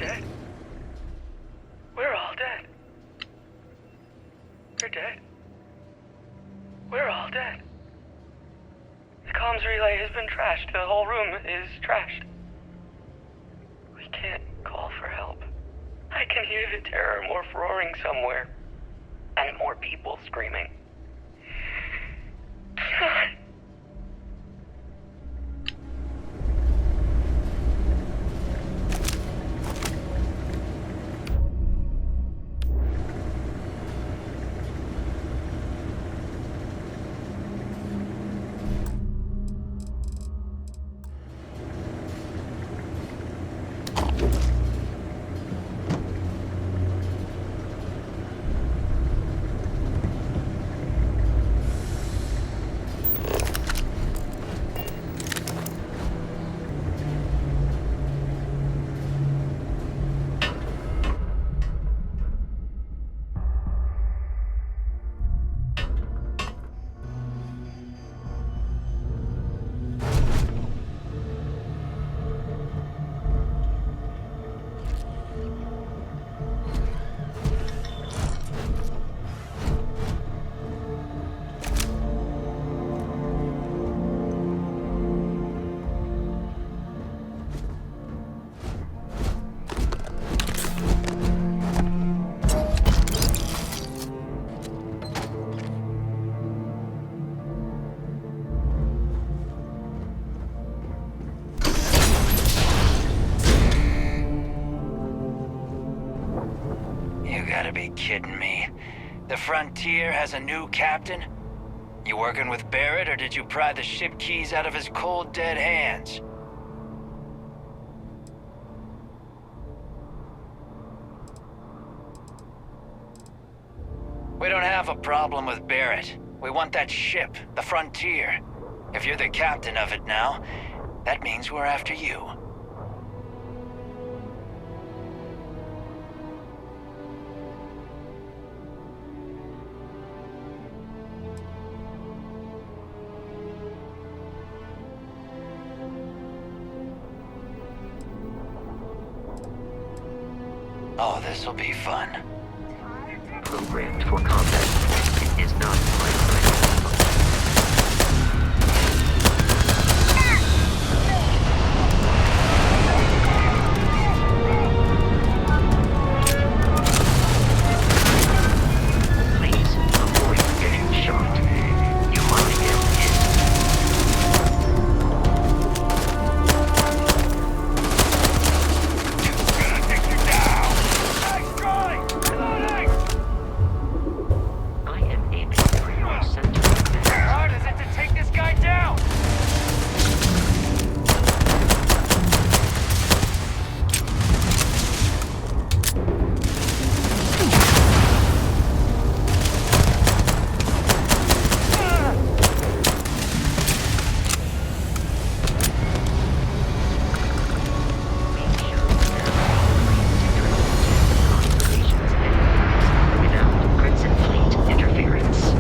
dead. We're all dead. You're dead. We're all dead. The comms relay has been trashed. The whole room is trashed. We can't call for help. I can hear the terror morph roaring somewhere. And more people screaming. God. Be kidding me. The Frontier has a new captain? You working with Barrett, or did you pry the ship keys out of his cold, dead hands? We don't have a problem with Barrett. We want that ship, the Frontier. If you're the captain of it now, that means we're after you. Oh, this'll be fun. Programmed for combat. It is not quite. Please avoid getting shot. You might get hit. I am aiming for your center. How hard is it to take this guy down? Without Crimson Fleet interference.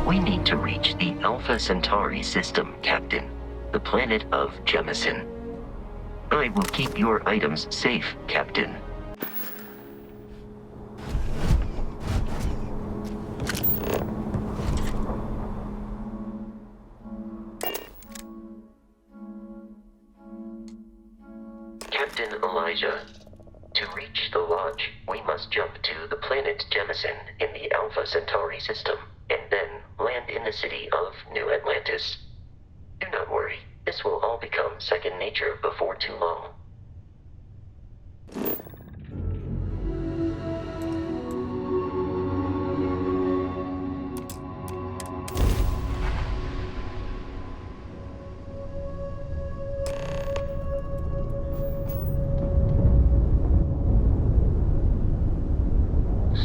We need to reach the Alpha Centauri system, Captain. The planet of Jemison. I will keep your items safe, Captain. Captain Elijah. To reach the lodge, we must jump to the planet Jemison in the Alpha Centauri system, and then land in the city of New Atlantis. Do not worry, this will all become second nature before too long.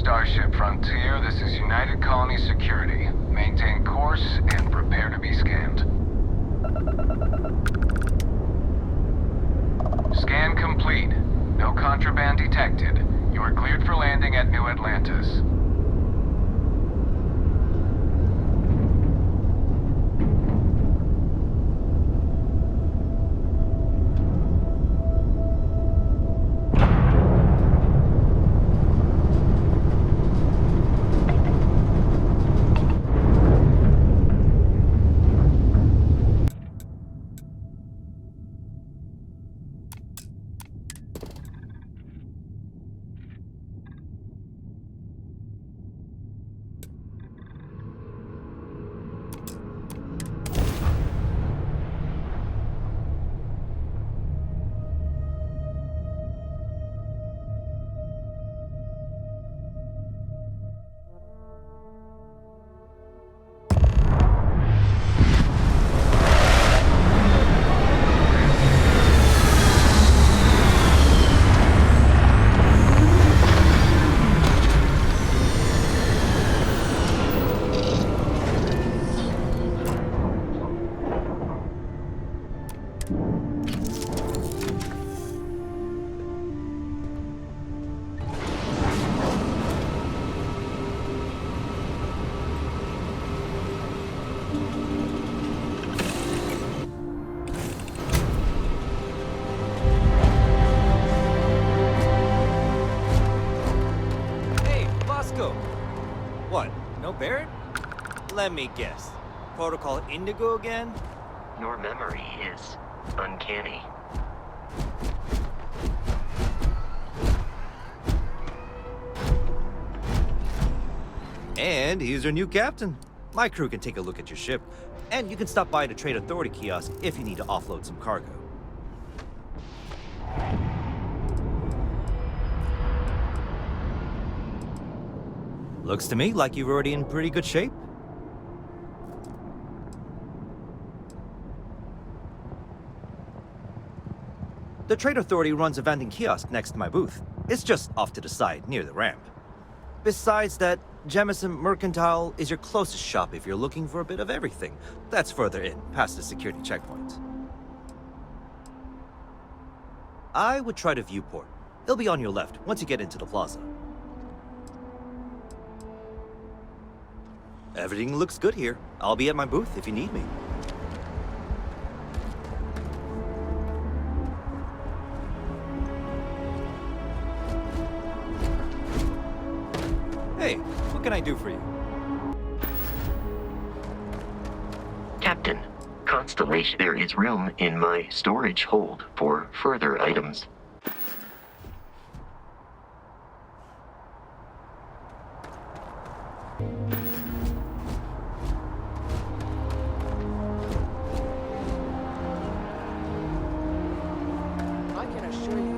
Starship Frontier, this is United Colony Security. Maintain course and prepare to be scanned. Scan complete. No contraband detected. You are cleared for landing at New Atlantis. What? No Barrett? Let me guess. Protocol Indigo again? Your memory is uncanny. And here's your new captain. My crew can take a look at your ship, and you can stop by the Trade Authority kiosk if you need to offload some cargo. Looks to me like you're already in pretty good shape. The Trade Authority runs a vending kiosk next to my booth. It's just off to the side, near the ramp. Besides that, Jemison Mercantile is your closest shop if you're looking for a bit of everything. That's further in, past the security checkpoint. I would try the viewport. It'll be on your left once you get into the plaza. Everything looks good here. I'll be at my booth if you need me. Hey, what can I do for you? Captain, Constellation, there is room in my storage hold for further items.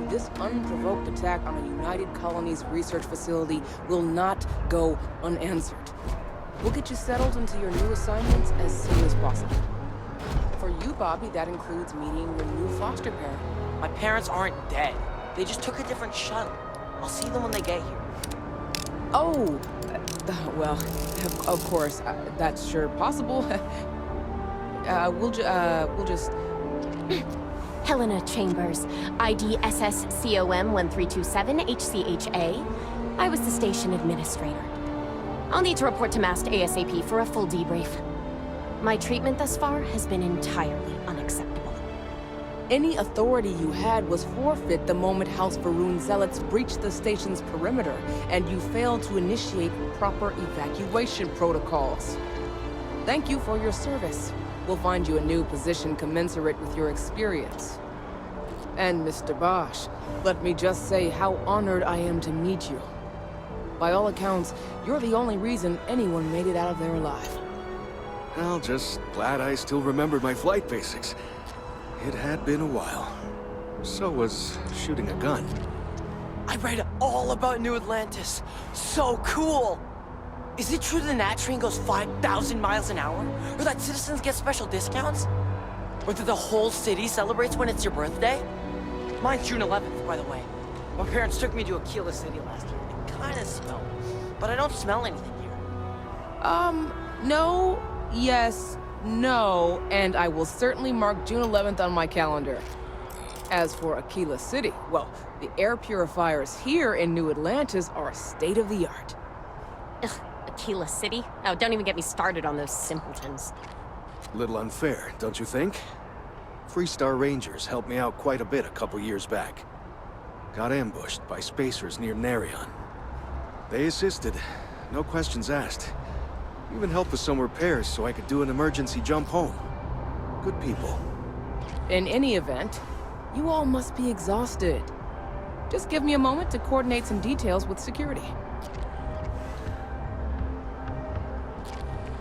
This unprovoked attack on a United Colonies research facility will not go unanswered. We'll get you settled into your new assignments as soon as possible. For you, Bobby, that includes meeting your new foster parent. My parents aren't dead. They just took a different shuttle. I'll see them when they get here. Oh, well, of course, that's sure possible. We'll just... Helena Chambers, ID SSCOM 1327 HCHA. I was the station administrator. I'll need to report to MAST ASAP for a full debrief. My treatment thus far has been entirely unacceptable. Any authority you had was forfeit the moment House Veron zealots breached the station's perimeter, and you failed to initiate proper evacuation protocols. Thank you for your service. We'll find you a new position commensurate with your experience. And Mr. Bosch, let me just say how honored I am to meet you. By all accounts, you're the only reason anyone made it out of there alive. Well, just glad I still remembered my flight basics. It had been a while. So was shooting a gun. I read all about New Atlantis. So cool! Is it true the Nat train goes 5,000 miles an hour? Or that citizens get special discounts? Or that the whole city celebrates when it's your birthday? Mine's June 11th, by the way. My parents took me to Aquila City last year. They kind of smell, but I don't smell anything here. No, yes, no, and I will certainly mark June 11th on my calendar. As for Aquila City, well, the air purifiers here in New Atlantis are state-of-the-art. Ugh, Aquila City? Oh, don't even get me started on those simpletons. Little unfair, don't you think? Freestar Rangers helped me out quite a bit a couple years back. Got ambushed by spacers near Narion. They assisted, no questions asked. Even helped with some repairs so I could do an emergency jump home. Good people. In any event, you all must be exhausted. Just give me a moment to coordinate some details with security.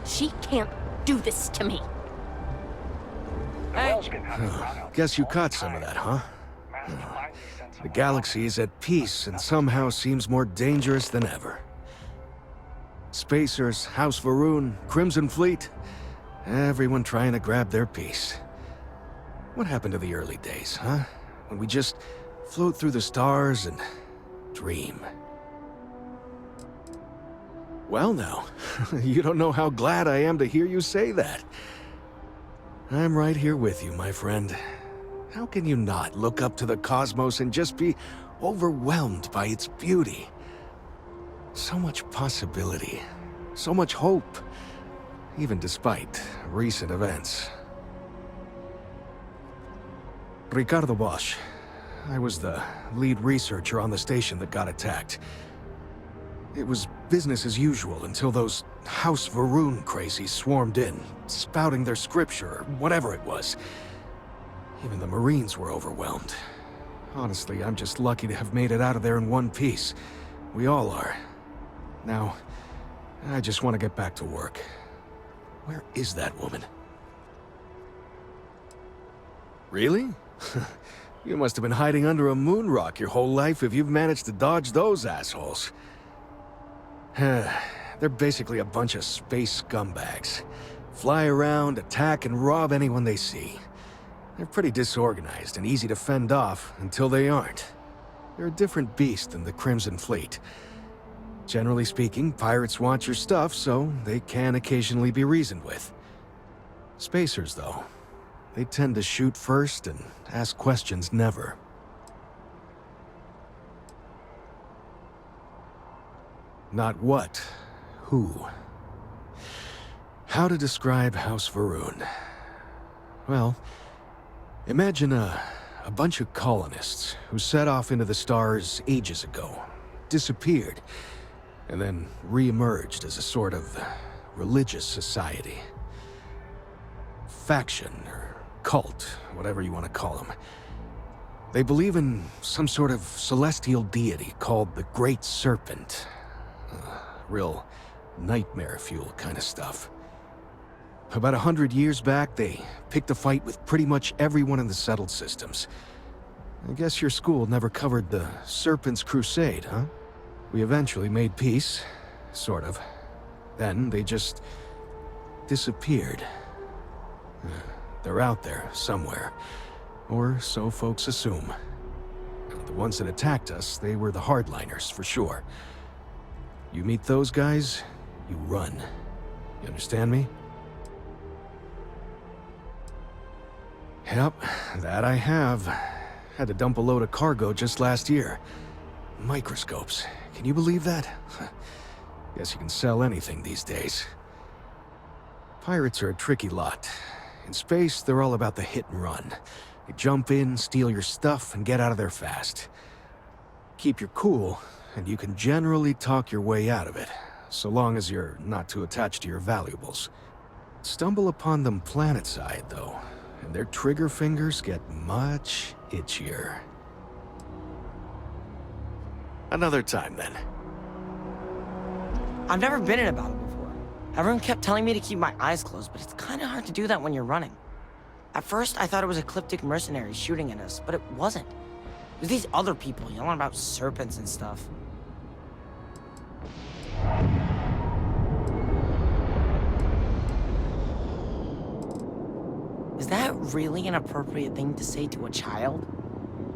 She can't do this to me. Hey, Guess you caught some of that, huh? The galaxy is at peace and somehow seems more dangerous than ever. Spacers, House Veron, Crimson Fleet, everyone trying to grab their piece. What happened to the early days, huh? When we just float through the stars and dream. Well now, you don't know how glad I am to hear you say that. I'm right here with you, my friend. How can you not look up to the cosmos and just be overwhelmed by its beauty? So much possibility, so much hope, even despite recent events. Ricardo Bosch. I was the lead researcher on the station that got attacked. It was business as usual until those House Veron crazies swarmed in, spouting their scripture or whatever it was. Even the Marines were overwhelmed. Honestly, I'm just lucky to have made it out of there in one piece. We all are. Now, I just want to get back to work. Where is that woman? Really? You must have been hiding under a moon rock your whole life if you've managed to dodge those assholes. They're basically a bunch of space scumbags. Fly around, attack, and rob anyone they see. They're pretty disorganized and easy to fend off until they aren't. They're a different beast than the Crimson Fleet. Generally speaking, pirates want your stuff, so they can occasionally be reasoned with. Spacers, though, they tend to shoot first and ask questions never. Not what, who. How to describe House Veron? Well, imagine a bunch of colonists who set off into the stars ages ago, disappeared, and then re-emerged as a sort of religious society. Faction, or cult, whatever you want to call them. They believe in some sort of celestial deity called the Great Serpent. Real nightmare fuel kind of stuff. About 100 years back, they picked a fight with pretty much everyone in the settled systems. I guess your school never covered the Serpent's Crusade, huh? We eventually made peace, sort of. Then they just disappeared. They're out there somewhere, or so folks assume. The ones that attacked us, they were the hardliners, for sure. You meet those guys, you run. You understand me? Yep, that I have. Had to dump a load of cargo just last year. Microscopes. Can you believe that? Guess you can sell anything these days. Pirates are a tricky lot. In space, they're all about the hit and run. They jump in, steal your stuff, and get out of there fast. Keep your cool, and you can generally talk your way out of it, so long as you're not too attached to your valuables. Stumble upon them planetside, though, and their trigger fingers get much itchier. Another time, then. I've never been in a battle before. Everyone kept telling me to keep my eyes closed, but it's kind of hard to do that when you're running. At first, I thought it was ecliptic mercenaries shooting at us, but it wasn't. It was these other people yelling about serpents and stuff. Is that really an appropriate thing to say to a child?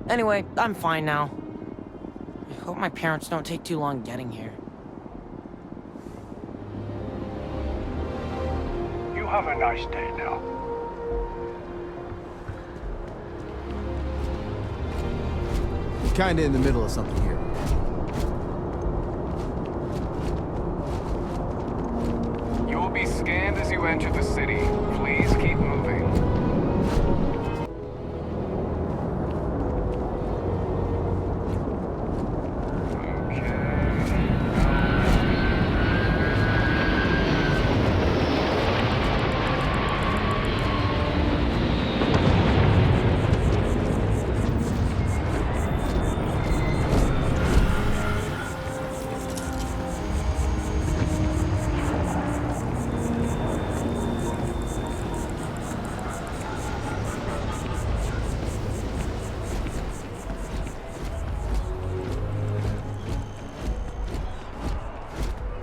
Anyway, I'm fine now. I hope my parents don't take too long getting here. You have a nice day now. We're kinda in the middle of something here. You will be scanned as you enter the city. Please keep moving.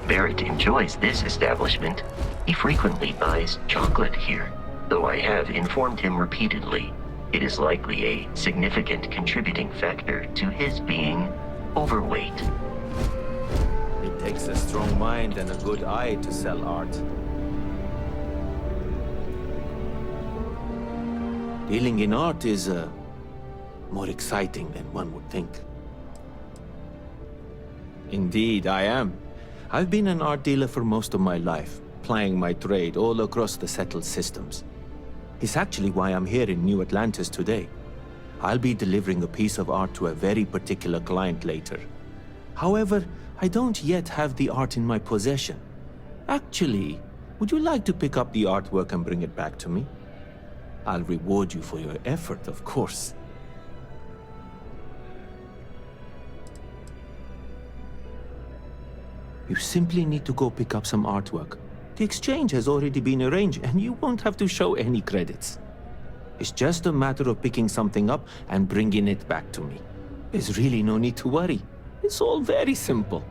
Barrett enjoys this establishment. He frequently buys chocolate here, though I have informed him repeatedly it is likely a significant contributing factor to his being overweight. It takes a strong mind and a good eye to sell art. Dealing in art is more exciting than one would think. Indeed, I am. I've been an art dealer for most of my life, plying my trade all across the settled systems. It's actually why I'm here in New Atlantis today. I'll be delivering a piece of art to a very particular client later. However, I don't yet have the art in my possession. Actually, would you like to pick up the artwork and bring it back to me? I'll reward you for your effort, of course. You simply need to go pick up some artwork. The exchange has already been arranged, and you won't have to show any credits. It's just a matter of picking something up and bringing it back to me. There's really no need to worry. It's all very simple.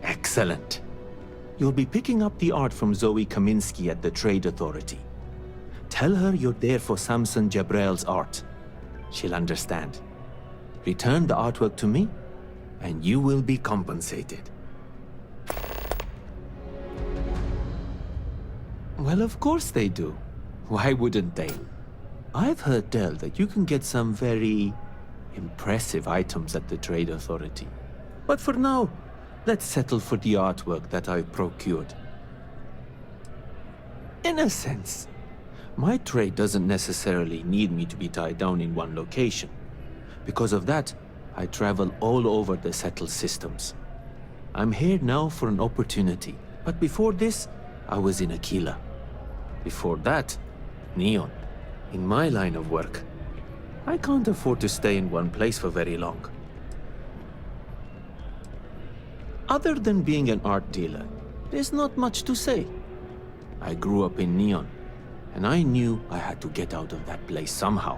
Excellent. You'll be picking up the art from Zoe Kaminsky at the Trade Authority. Tell her you're there for Samson Jabrel's art. She'll understand. Return the artwork to me, and you will be compensated. Well, of course they do. Why wouldn't they? I've heard tell that you can get some very impressive items at the Trade Authority. But for now, let's settle for the artwork that I've procured. In a sense, my trade doesn't necessarily need me to be tied down in one location. Because of that, I travel all over the settled systems. I'm here now for an opportunity, but before this, I was in Aquila. Before that, Neon. In my line of work, I can't afford to stay in one place for very long. Other than being an art dealer, there's not much to say. I grew up in Neon, and I knew I had to get out of that place somehow.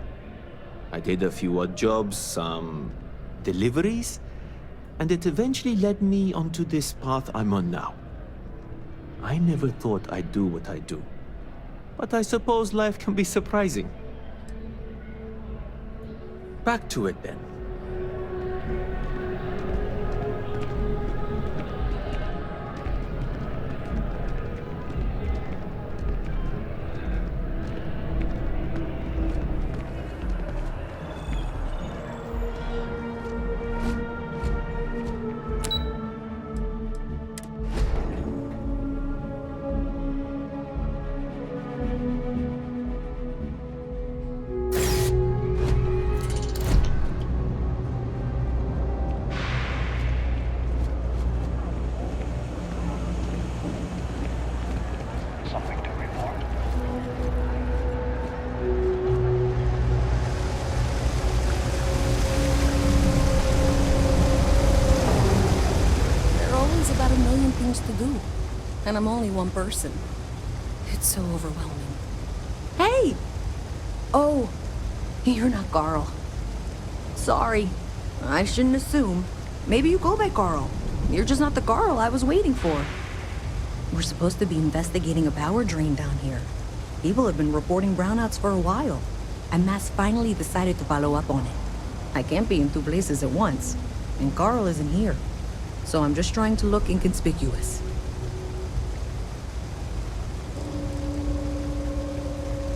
I did a few odd jobs, some deliveries, and it eventually led me onto this path I'm on now. I never thought I'd do what I do, but I suppose life can be surprising. Back to it then. Something to report. There are always about a million things to do, and I'm only one person. It's so overwhelming. Hey! Oh, you're not Carl. Sorry, I shouldn't assume. Maybe you go by Carl. You're just not the Carl I was waiting for. We're supposed to be investigating a power drain down here. People have been reporting brownouts for a while, and Mass finally decided to follow up on it. I can't be in two places at once, and Carl isn't here. So I'm just trying to look inconspicuous.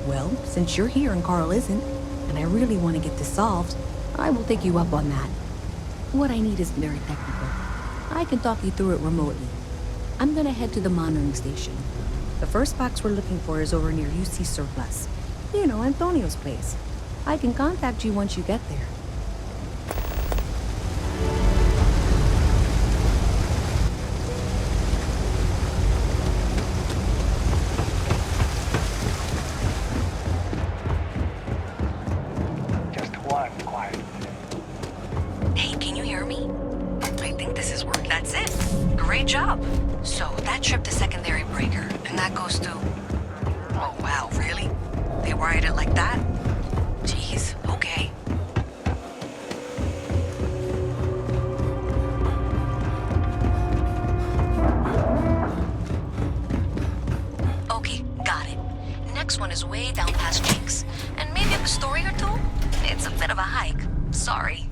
Well, since you're here and Carl isn't, and I really want to get this solved, I will take you up on that. What I need isn't very technical. I can talk you through it remotely. I'm gonna head to the monitoring station. The first box we're looking for is over near UC Surplus. You know, Antonio's place. I can contact you once you get there. Just one quiet. Hey, can you hear me? I think this is work. That's it. Great job. So, that tripped the secondary breaker, and that goes to... Oh, wow, really? They wired it like that? Jeez, okay. Okay, got it. Next one is way down past Jake's. And maybe up a story or two? It's a bit of a hike. Sorry.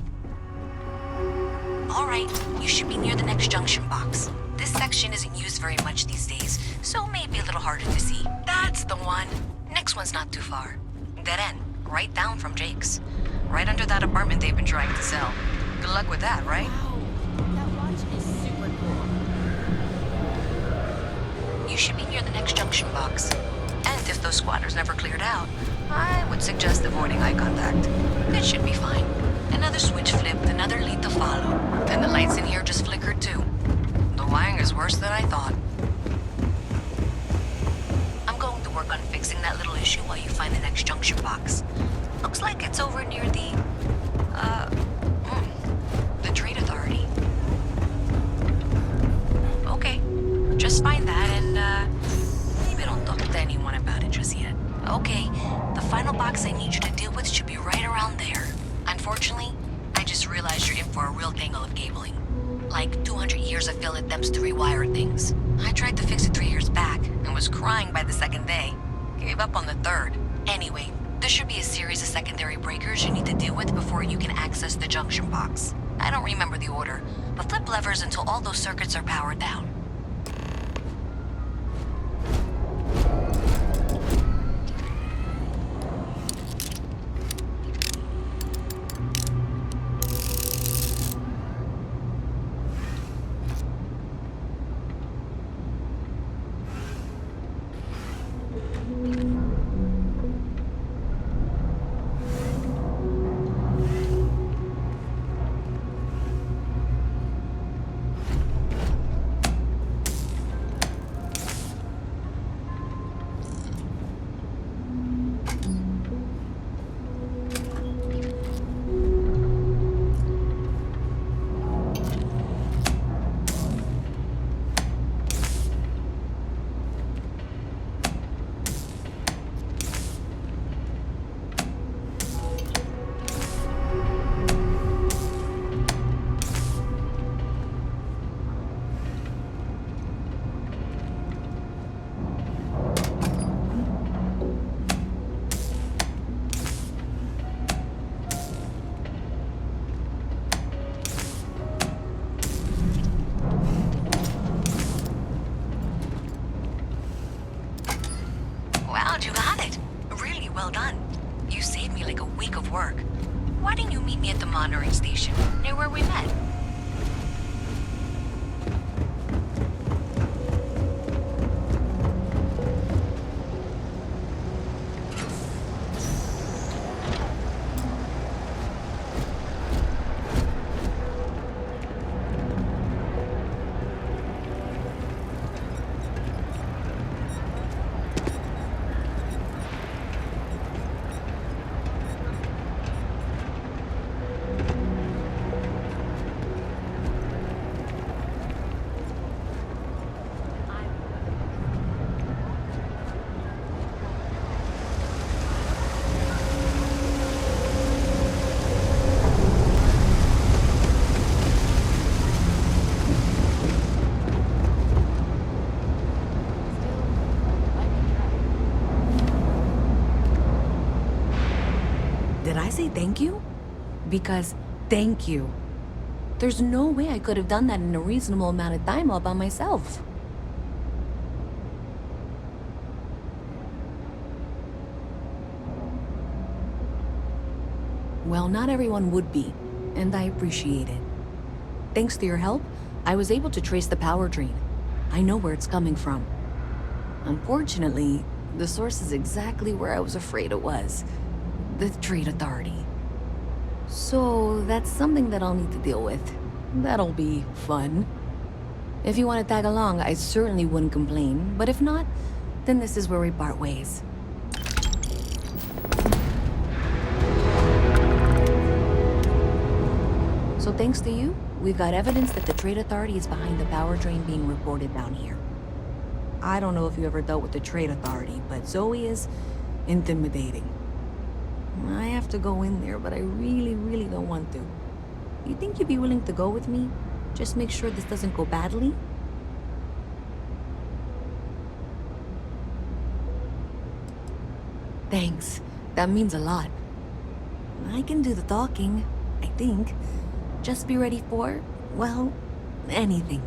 Alright, you should be near the next junction box. This section isn't used very much these days, so maybe a little harder to see. That's the one. Next one's not too far. Dead end, right down from Jake's. Right under that apartment they've been trying to sell. Good luck with that, right? Wow, that watch is super cool. You should be near the next junction box. And if those squatters never cleared out, I would suggest avoiding eye contact. It should be fine. Another switch flipped, another lead to follow. And the lights in here just flickered too. The wiring is worse than I thought. I'm going to work on fixing that little issue while you find the next junction box. Looks like it's over near the Trade Authority. Okay, just find that and, maybe don't talk to anyone about it just yet. Okay, the final box I need you to deal with should be right around there. Unfortunately, I just realized you're in for a real tangle of cabling. Like 200 years of fill attempts to rewire things. I tried to fix it 3 years back and was crying by the second day. Gave up on the third. Anyway, there should be a series of secondary breakers you need to deal with before you can access the junction box. I don't remember the order, but flip levers until all those circuits are powered down. Wow, you got it. Really well done. You saved me like a week of work. Why didn't you meet me at the monitoring station, near where we met? Did I say thank you? because thank you. There's no way I could have done that in a reasonable amount of time all by myself. Well, not everyone would be, and I appreciate it. Thanks to your help, I was able to trace the power drain. I know where it's coming from. Unfortunately, the source is exactly where I was afraid it was. The Trade Authority. So, that's something that I'll need to deal with. That'll be fun. If you want to tag along, I certainly wouldn't complain, but if not, then this is where we part ways. So thanks to you, we've got evidence that the Trade Authority is behind the power drain being reported down here. I don't know if you ever dealt with the Trade Authority, but Zoe is intimidating. I have to go in there, but I really don't want to. You think you'd be willing to go with me? Just make sure this doesn't go badly? Thanks. That means a lot. I can do the talking, I think. Just be ready for, well, anything.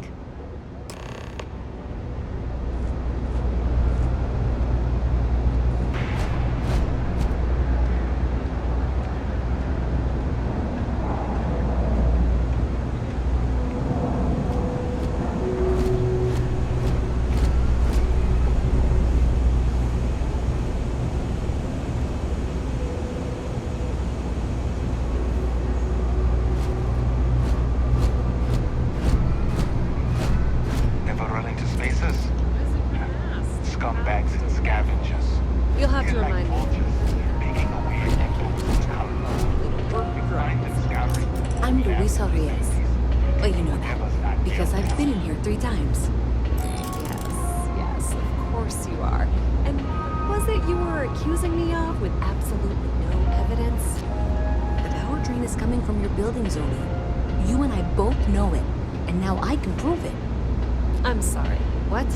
I'm sorry, what?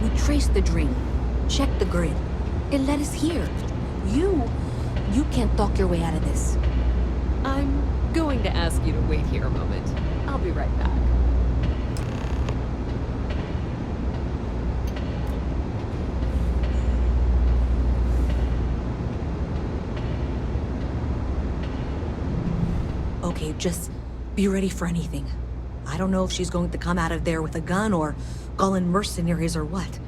We traced the drain, checked the grid. It led us here. You can't talk your way out of this. I'm going to ask you to wait here a moment. I'll be right back. Okay, just be ready for anything. I don't know if she's going to come out of there with a gun or call in mercenaries or what.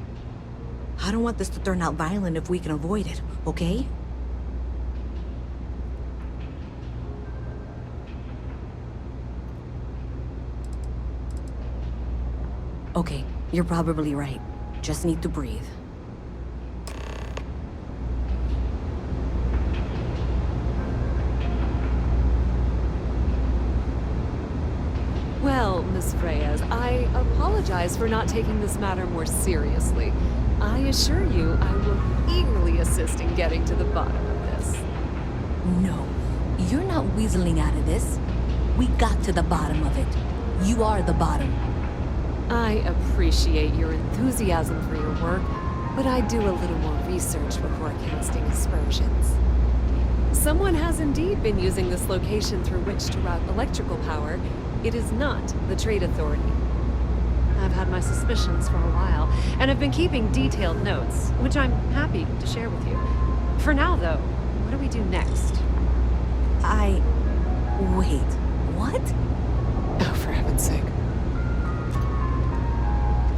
I don't want this to turn out violent if we can avoid it, okay? Okay, you're probably right. Just need to breathe. Well, Miss Reyes, I apologize for not taking this matter more seriously. I assure you I will eagerly assist in getting to the bottom of this. No, you're not weaseling out of this. We got to the bottom of it. You are the bottom. I appreciate your enthusiasm for your work, but I do a little more research before casting aspersions. Someone has indeed been using this location through which to route electrical power. It is not the Trade Authority. I've had my suspicions for a while, and have been keeping detailed notes, which I'm happy to share with you. For now, though, what do we do next? Wait, what? Oh, for heaven's sake.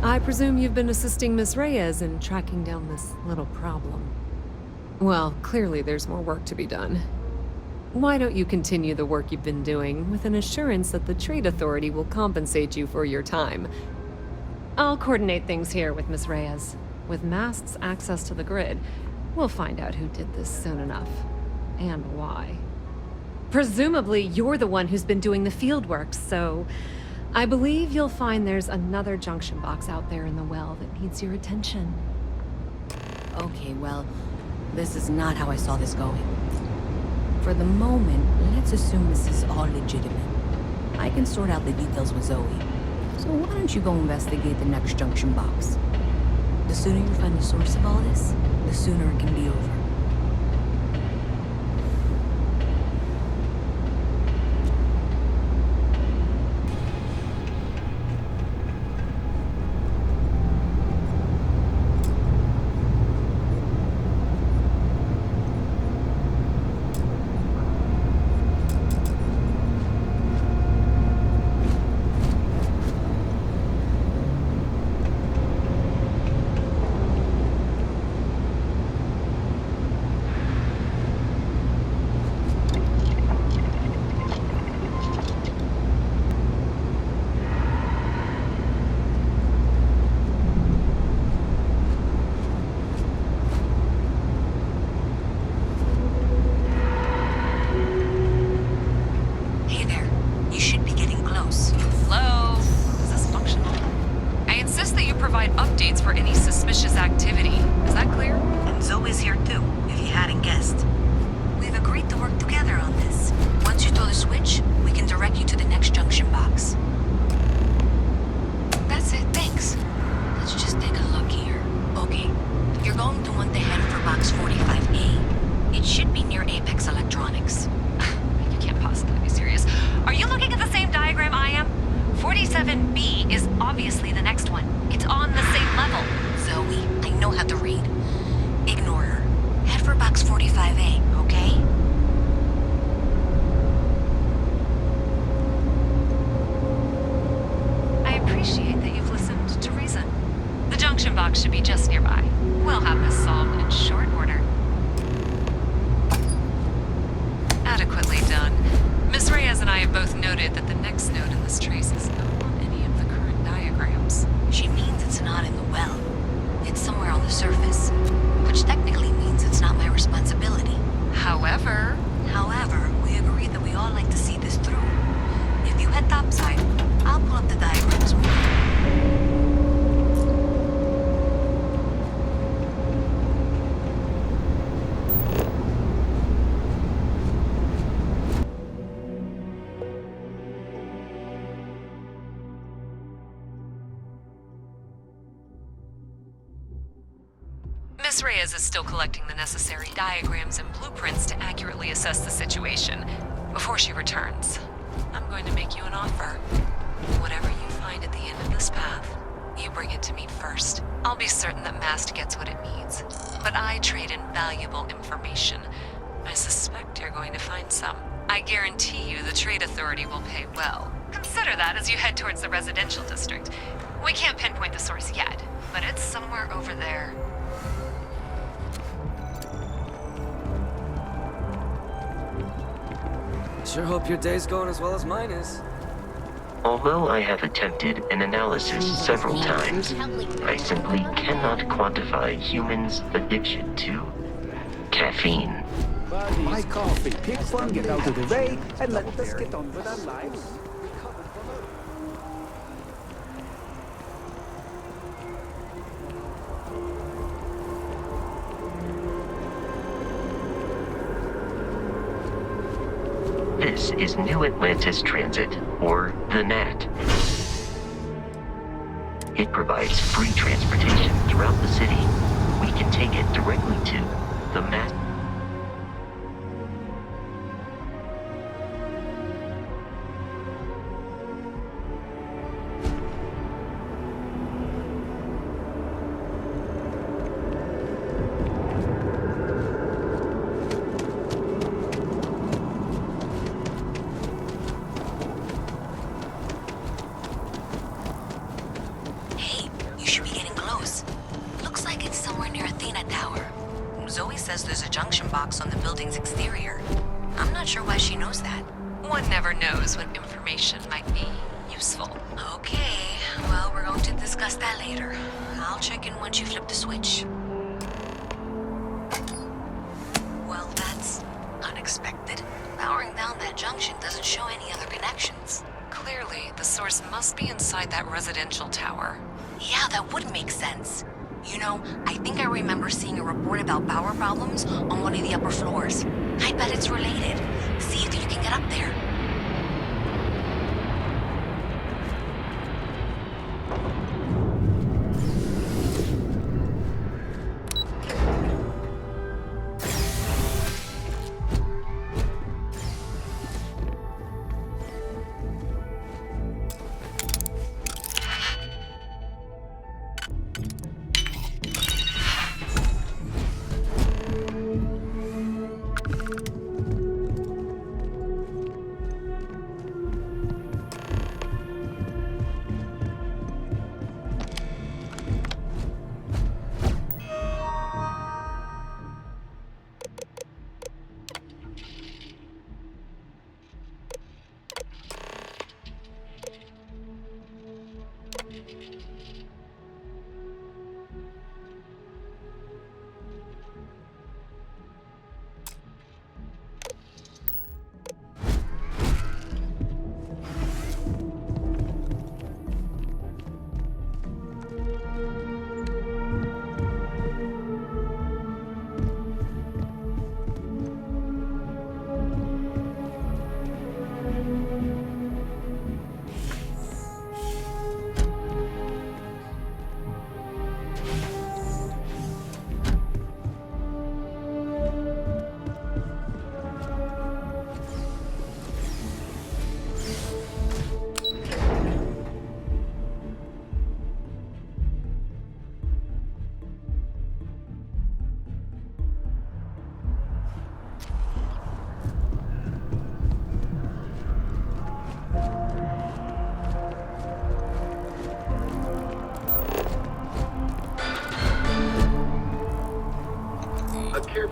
I presume you've been assisting Miss Reyes in tracking down this little problem. Well, clearly there's more work to be done. Why don't you continue the work you've been doing with an assurance that the Trade Authority will compensate you for your time? I'll coordinate things here with Miss Reyes. With Mast's access to the grid, we'll find out who did this soon enough. And why. Presumably, you're the one who's been doing the field work, so I believe you'll find there's another junction box out there in the well that needs your attention. Okay, well, this is not how I saw this going. For the moment, let's assume this is all legitimate. I can sort out the details with Zoe. So why don't you go investigate the next junction box? The sooner you find the source of all this, the sooner it can be over. obviously the next one. It's on the same level. Zoe, I know how to read. Ignore her. Head for box 45A, okay? I appreciate that you've listened to reason. The junction box should be just nearby. We'll have this solved in short order. Adequately done. Miss Reyes and I have both noted that the next node in this trace is not on any of the current diagrams. She means it's not in the well. It's somewhere on the surface. Which technically means it's not my responsibility. However, we agreed that we all like to see this through. If you head topside, I'll pull up the diagrams with you. Miss Reyes is still collecting the necessary diagrams and blueprints to accurately assess the situation. Before she returns, I'm going to make you an offer. Whatever you find at the end of this path, you bring it to me first. I'll be certain that Mast gets what it needs, but I trade in valuable information. I suspect you're going to find some. I guarantee you the Trade Authority will pay well. Consider that as you head towards the residential district. We can't pinpoint the source yet, but it's somewhere over there. Sure hope your day's going as well as mine is. Although I have attempted an analysis several times, I simply cannot quantify humans' addiction to caffeine. My coffee. Pick one, get out of the way, and let us get on with our lives. This is New Atlantis Transit, or the NAT. It provides free transportation throughout the city. We can take it directly to the mass. Zoe says there's a junction box on the building's exterior. I'm not sure why she knows that. One never knows when information might be useful. Okay, well, we're going to discuss that later. I'll check in once you flip the switch. Well, that's unexpected. Powering down that junction doesn't show any other connections. Clearly, the source must be inside that residential tower. Yeah, that would make sense. You know, I think I remember seeing a report about power problems on one of the upper floors. I bet it's related. See if you can get up there.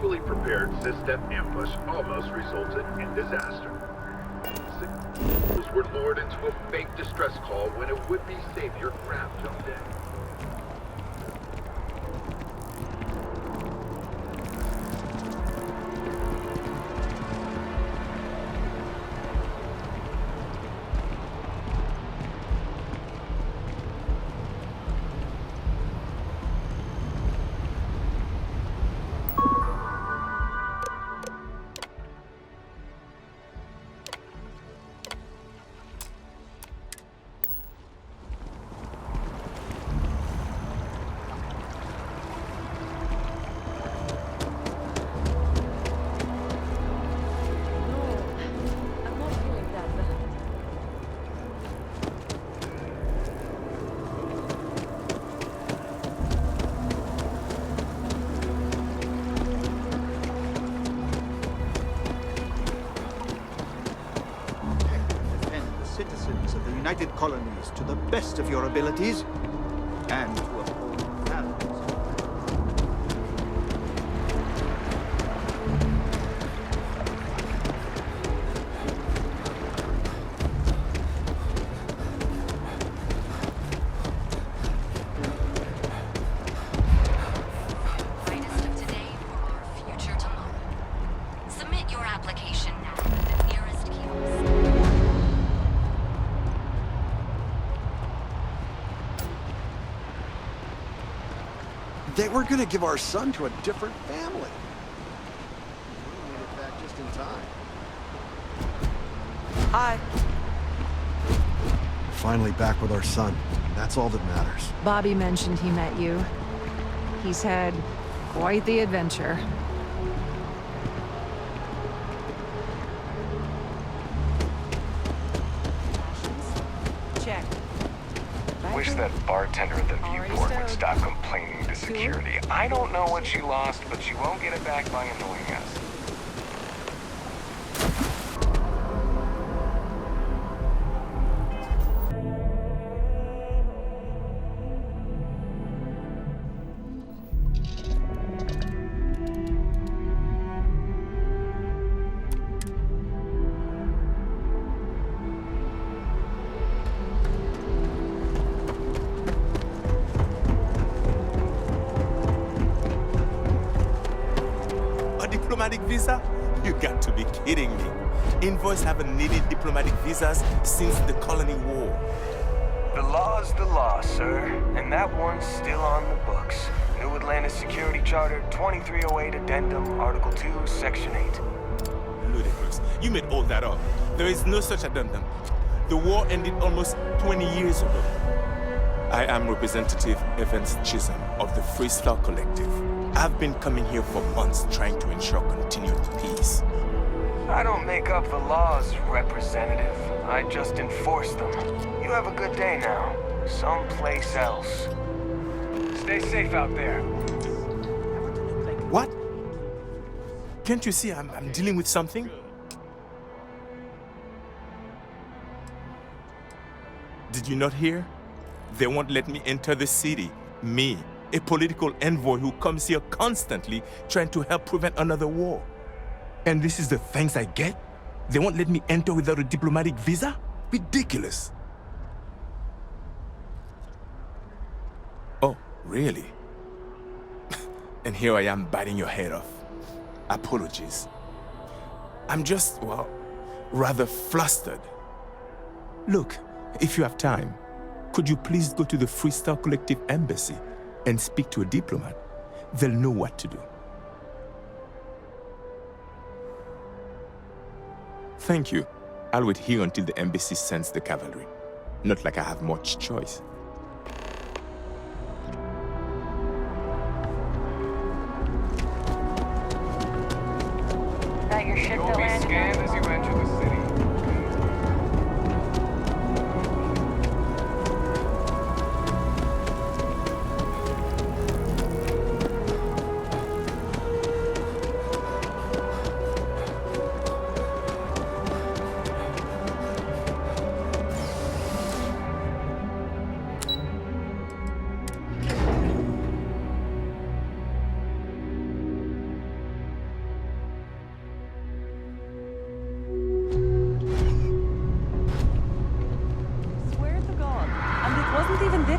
fully prepared system ambush almost resulted in disaster. Signals were lured into a fake distress call when a would-be savior craft jumped in. Citizens of the United Colonies to the best of your abilities, and to uphold balance. Brightest of today for our future tomorrow. Submit your application now at the nearest kiosk. They were gonna give our son to a different family. We made it back just in time. Hi. Finally back with our son. That's all that matters. Bobby mentioned he met you. He's had quite the adventure. Check. Wish that bartender at the viewport would stop complaining to security. I don't know what she lost, but she won't get it back by annoying us. Diplomatic visa? You got to be kidding me. Envoys haven't needed diplomatic visas since the colony war. The law's the law, sir, and that one's still on the books. New Atlantis Security Charter 2308 Addendum, Article 2, Section 8. Ludicrous. You made all that up. There is no such addendum. The war ended almost 20 years ago. I am Representative Evans Chisholm of the Freestar Collective. I've been coming here for months trying to ensure continued peace. I don't make up the laws, Representative. I just enforce them. You have a good day now. Someplace else. Stay safe out there. What? Can't you see I'm dealing with something? Did you not hear? They won't let me enter the city. Me, a political envoy who comes here constantly trying to help prevent another war. And this is the thanks I get? They won't let me enter without a diplomatic visa? Ridiculous. Oh, really? And here I am biting your head off. Apologies. I'm just, well, rather flustered. Look, if you have time, could you please go to the Freestar Collective Embassy and speak to a diplomat? They'll know what to do. Thank you. I'll wait here until the embassy sends the cavalry. Not like I have much choice. Got your ship You'll to be land scanned as you enter the city.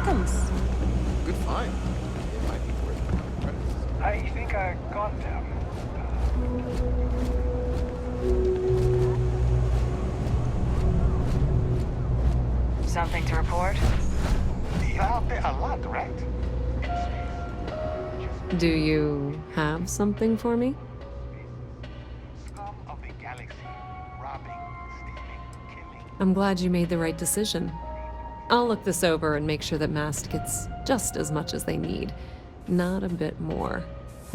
seconds. Good find. It might be worth credits. I think I got them. Something to report? You're out there a lot, right? Do you have something for me? Scum of the galaxy, robbing, stealing, killing. I'm glad you made the right decision. I'll look this over and make sure that Mast gets just as much as they need, not a bit more.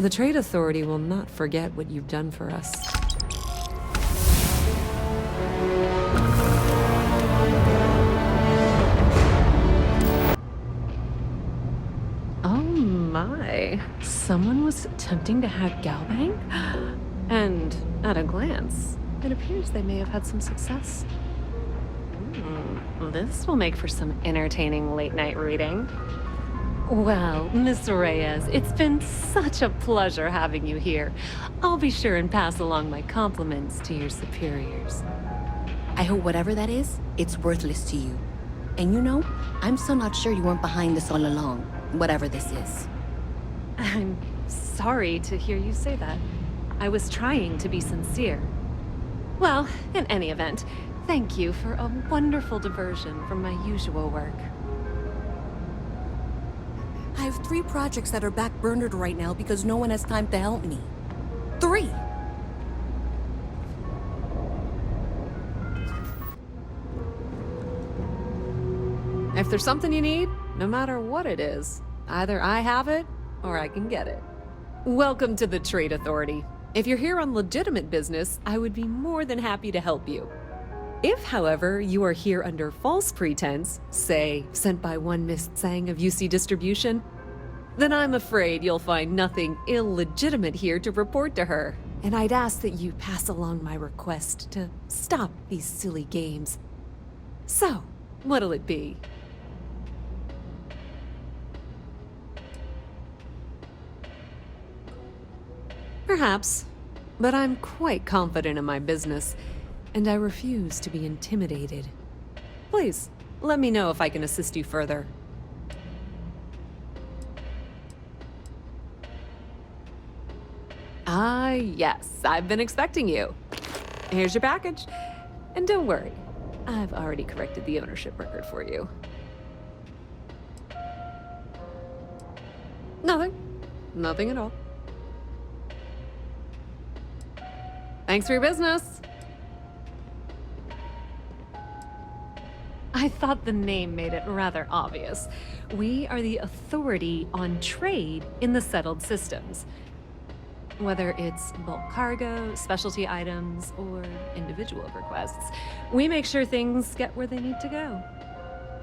The Trade Authority will not forget what you've done for us. Oh my. Someone was attempting to hack Galbank? And at a glance, it appears they may have had some success. This will make for some entertaining late-night reading. Well, Miss Reyes, it's been such a pleasure having you here. I'll be sure and pass along my compliments to your superiors. I hope whatever that is, it's worthless to you. And you know, I'm still not sure you weren't behind this all along, whatever this is. I'm sorry to hear you say that. I was trying to be sincere. Well, in any event, thank you for a wonderful diversion from my usual work. I have 3 projects that are backburnered right now because no one has time to help me. 3! If there's something you need, no matter what it is, either I have it or I can get it. Welcome to the Trade Authority. If you're here on legitimate business, I would be more than happy to help you. If, however, you are here under false pretense, say, sent by one Miss Tsang of UC Distribution, then I'm afraid you'll find nothing illegitimate here to report to her, and I'd ask that you pass along my request to stop these silly games. So, what'll it be? Perhaps, but I'm quite confident in my business, and I refuse to be intimidated. Please, let me know if I can assist you further. Ah, yes, I've been expecting you. Here's your package. And don't worry, I've already corrected the ownership record for you. Nothing. Nothing at all. Thanks for your business. I thought the name made it rather obvious. We are the authority on trade in the settled systems. Whether it's bulk cargo, specialty items, or individual requests, we make sure things get where they need to go.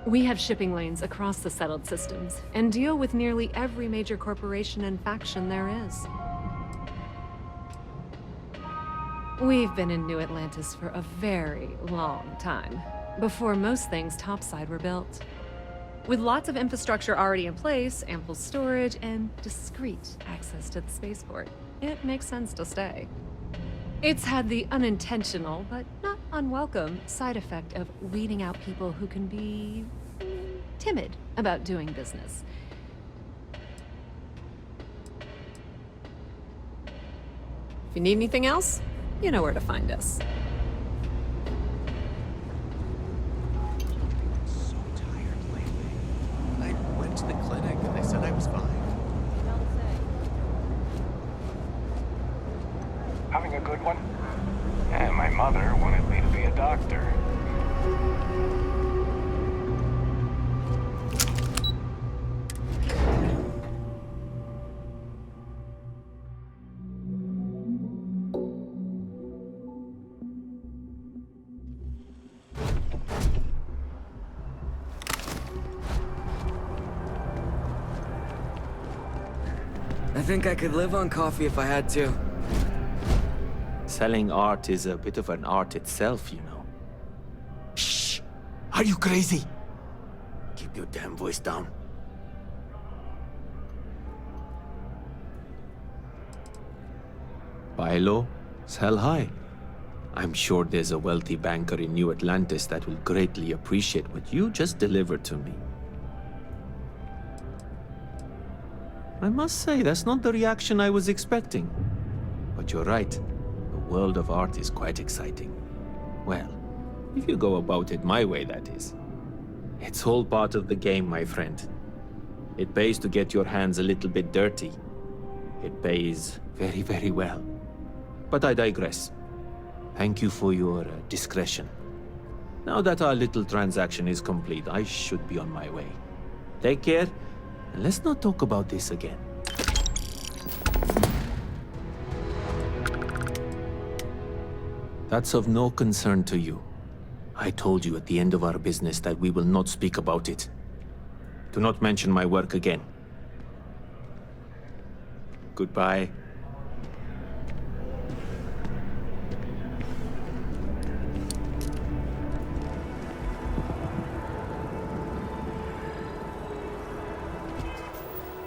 We have shipping lanes across the settled systems and deal with nearly every major corporation and faction there is. We've been in New Atlantis for a very long time, before most things topside were built. With lots of infrastructure already in place, ample storage, and discreet access to the spaceport, it makes sense to stay. It's had the unintentional, but not unwelcome, side effect of weeding out people who can be timid about doing business. If you need anything else, you know where to find us. So tired lately. I went to the clinic and they said I was fine. Having a good one? And my mother wanted me to be a doctor. I think I could live on coffee if I had to. Selling art is a bit of an art itself, you know. Shh! Are you crazy? Keep your damn voice down. Buy low, sell high. I'm sure there's a wealthy banker in New Atlantis that will greatly appreciate what you just delivered to me. I must say, that's not the reaction I was expecting. But you're right. The world of art is quite exciting. Well, if you go about it my way, that is. It's all part of the game, my friend. It pays to get your hands a little bit dirty. It pays very, very well. But I digress. Thank you for your discretion. Now that our little transaction is complete, I should be on my way. Take care, and let's not talk about this again. That's of no concern to you. I told you at the end of our business that we will not speak about it. Do not mention my work again. Goodbye.